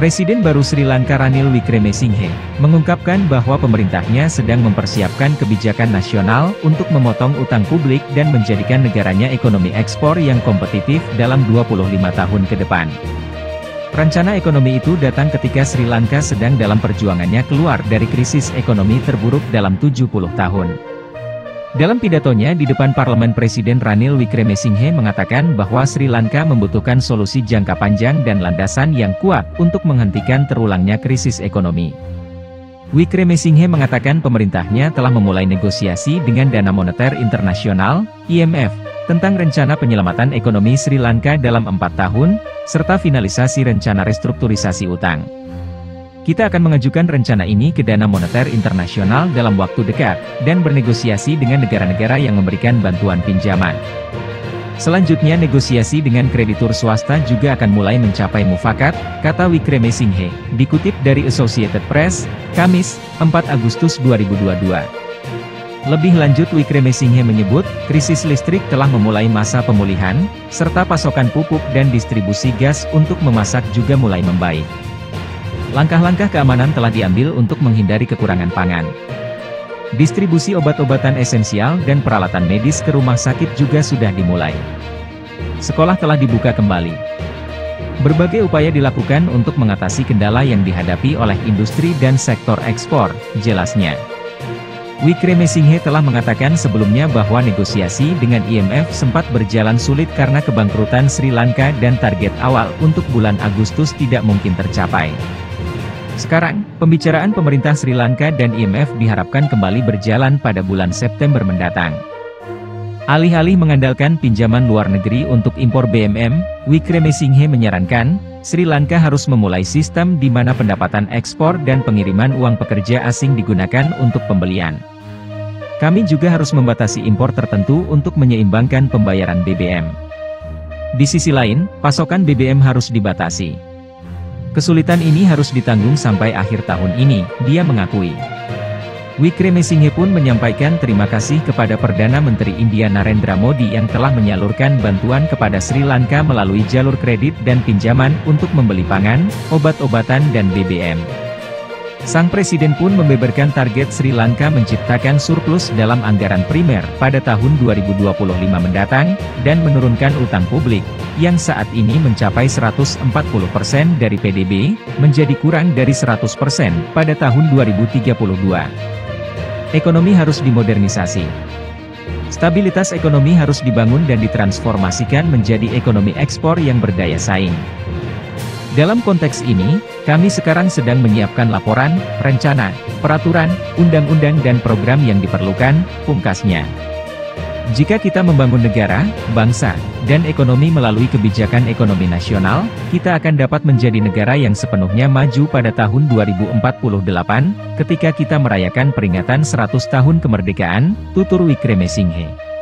Presiden baru Sri Lanka Ranil Wickremesinghe mengungkapkan bahwa pemerintahnya sedang mempersiapkan kebijakan nasional untuk memotong utang publik dan menjadikan negaranya ekonomi ekspor yang kompetitif dalam 25 tahun ke depan. Rencana ekonomi itu datang ketika Sri Lanka sedang dalam perjuangannya keluar dari krisis ekonomi terburuk dalam 70 tahun. Dalam pidatonya di depan parlemen, Presiden Ranil Wickremesinghe mengatakan bahwa Sri Lanka membutuhkan solusi jangka panjang dan landasan yang kuat untuk menghentikan terulangnya krisis ekonomi. Wickremesinghe mengatakan pemerintahnya telah memulai negosiasi dengan Dana Moneter Internasional, IMF, tentang rencana penyelamatan ekonomi Sri Lanka dalam 4 tahun, serta finalisasi rencana restrukturisasi utang. Kita akan mengajukan rencana ini ke Dana Moneter Internasional dalam waktu dekat, dan bernegosiasi dengan negara-negara yang memberikan bantuan pinjaman. Selanjutnya negosiasi dengan kreditur swasta juga akan mulai mencapai mufakat, kata Wickremesinghe, dikutip dari Associated Press, Kamis, 4 Agustus 2022. Lebih lanjut, Wickremesinghe menyebut, krisis listrik telah memulai masa pemulihan, serta pasokan pupuk dan distribusi gas untuk memasak juga mulai membaik. Langkah-langkah keamanan telah diambil untuk menghindari kekurangan pangan. Distribusi obat-obatan esensial dan peralatan medis ke rumah sakit juga sudah dimulai. Sekolah telah dibuka kembali. Berbagai upaya dilakukan untuk mengatasi kendala yang dihadapi oleh industri dan sektor ekspor, jelasnya. Wickremesinghe telah mengatakan sebelumnya bahwa negosiasi dengan IMF sempat berjalan sulit karena kebangkrutan Sri Lanka dan target awal untuk bulan Agustus tidak mungkin tercapai. Sekarang, pembicaraan pemerintah Sri Lanka dan IMF diharapkan kembali berjalan pada bulan September mendatang. Alih-alih mengandalkan pinjaman luar negeri untuk impor BBM, Wickremesinghe menyarankan, Sri Lanka harus memulai sistem di mana pendapatan ekspor dan pengiriman uang pekerja asing digunakan untuk pembelian. Kami juga harus membatasi impor tertentu untuk menyeimbangkan pembayaran BBM. Di sisi lain, pasokan BBM harus dibatasi. Kesulitan ini harus ditanggung sampai akhir tahun ini, dia mengakui. Wickremesinghe pun menyampaikan terima kasih kepada Perdana Menteri India Narendra Modi yang telah menyalurkan bantuan kepada Sri Lanka melalui jalur kredit dan pinjaman untuk membeli pangan, obat-obatan dan BBM. Sang presiden pun membeberkan target Sri Lanka menciptakan surplus dalam anggaran primer pada tahun 2025 mendatang, dan menurunkan utang publik, yang saat ini mencapai 140% dari PDB, menjadi kurang dari 100% pada tahun 2032. Ekonomi harus dimodernisasi. Stabilitas ekonomi harus dibangun dan ditransformasikan menjadi ekonomi ekspor yang berdaya saing. Dalam konteks ini, kami sekarang sedang menyiapkan laporan, rencana, peraturan, undang-undang dan program yang diperlukan, pungkasnya. Jika kita membangun negara, bangsa, dan ekonomi melalui kebijakan ekonomi nasional, kita akan dapat menjadi negara yang sepenuhnya maju pada tahun 2048, ketika kita merayakan peringatan 100 tahun kemerdekaan, tutur Wickremesinghe.